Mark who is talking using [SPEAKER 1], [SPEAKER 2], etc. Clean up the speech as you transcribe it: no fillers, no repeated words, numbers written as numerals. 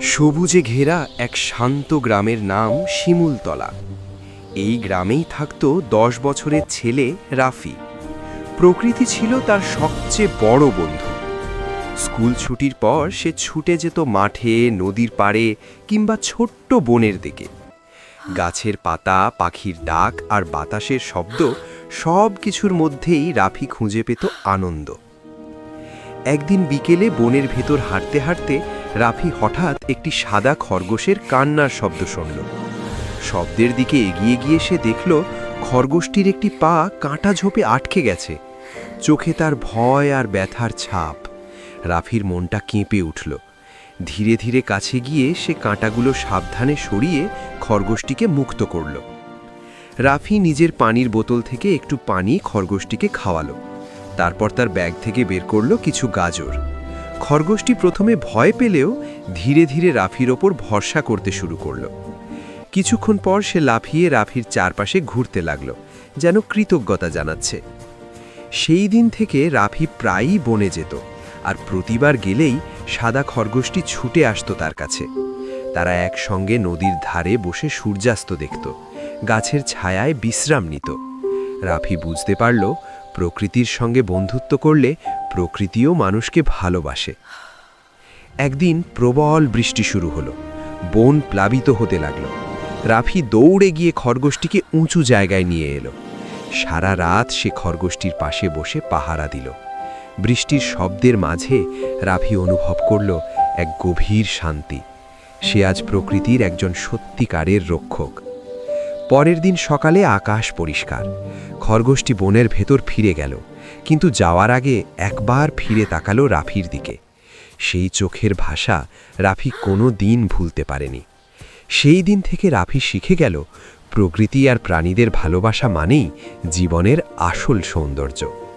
[SPEAKER 1] সবুজে ঘেরা এক শান্ত গ্রামের নাম শিমুলতলা। এই গ্রামেই থাকত 10 বছরের ছেলে রাফি। প্রকৃতি ছিল তার সবচেয়ে বড় বন্ধু। স্কুল ছুটির পর সে ছুটে যেত মাঠে, নদীর পাড়ে কিংবা ছোট্ট বনের দিকে। গাছের পাতা, পাখির ডাক আর বাতাসের শব্দ সব কিছুর মধ্যেই রাফি খুঁজে পেত আনন্দ। একদিন বিকেলে বনের ভেতর হাঁটতে হাঁটতে রাফি হঠাৎ একটি সাদা খরগোশের কান্নার শব্দ শুনল। শব্দের দিকে এগিয়ে গিয়ে সে দেখল খরগোশটির একটি পা কাঁটা ঝোপে আটকে গেছে। চোখে তার ভয় আর ব্যথার ছাপ। রাফির মনটা কেঁপে উঠল। ধীরে ধীরে কাছে গিয়ে সে কাঁটাগুলো সাবধানে সরিয়ে খরগোশটিকে মুক্ত করল। রাফি নিজের পানির বোতল থেকে একটু পানি খরগোশটিকে খাওয়ালো। তারপর তার ব্যাগ থেকে বের করল কিছু গাজর। খরগোশটি প্রথমে ভয় পেলেও ধীরে ধীরে রাফির ওপর ভরসা করতে শুরু করল। কিছুক্ষণ পর সে লাফিয়ে রাফির চারপাশে ঘুরতে লাগল, যেন কৃতজ্ঞতা জানাচ্ছে। সেই দিন থেকে রাফি প্রায়ই বনে যেত, আর প্রতিবার গেলেই সাদা খরগোশটি ছুটে আসতো তার কাছে। তারা একসঙ্গে নদীর ধারে বসে সূর্যাস্ত দেখত, গাছের ছায়ায় বিশ্রাম নিত। রাফি বুঝতে পারল, প্রকৃতির সঙ্গে বন্ধুত্ব করলে প্রকৃতিও মানুষকে ভালোবাসে। একদিন প্রবল বৃষ্টি শুরু হলো। বন প্লাবিত হতে লাগল। রাফি দৌড়ে গিয়ে খরগোশটিকে উঁচু জায়গায় নিয়ে এলো। সারা রাত সে খরগোশটির পাশে বসে পাহারা দিল। বৃষ্টির শব্দের মাঝে রাফি অনুভব করল এক গভীর শান্তি। সে আজ প্রকৃতির একজন সত্যিকারের রক্ষক। পরের দিন সকালে আকাশ পরিষ্কার। খরগোশটি বনের ভেতর ফিরে গেল, কিন্তু যাওয়ার আগে একবার ফিরে তাকালো রাফির দিকে। সেই চোখের ভাষা রাফি কোনো দিন ভুলতে পারেনি। সেই দিন থেকে রাফি শিখে গেল, প্রকৃতি আর প্রাণীদের ভালোবাসা মানেই জীবনের আসল সৌন্দর্য।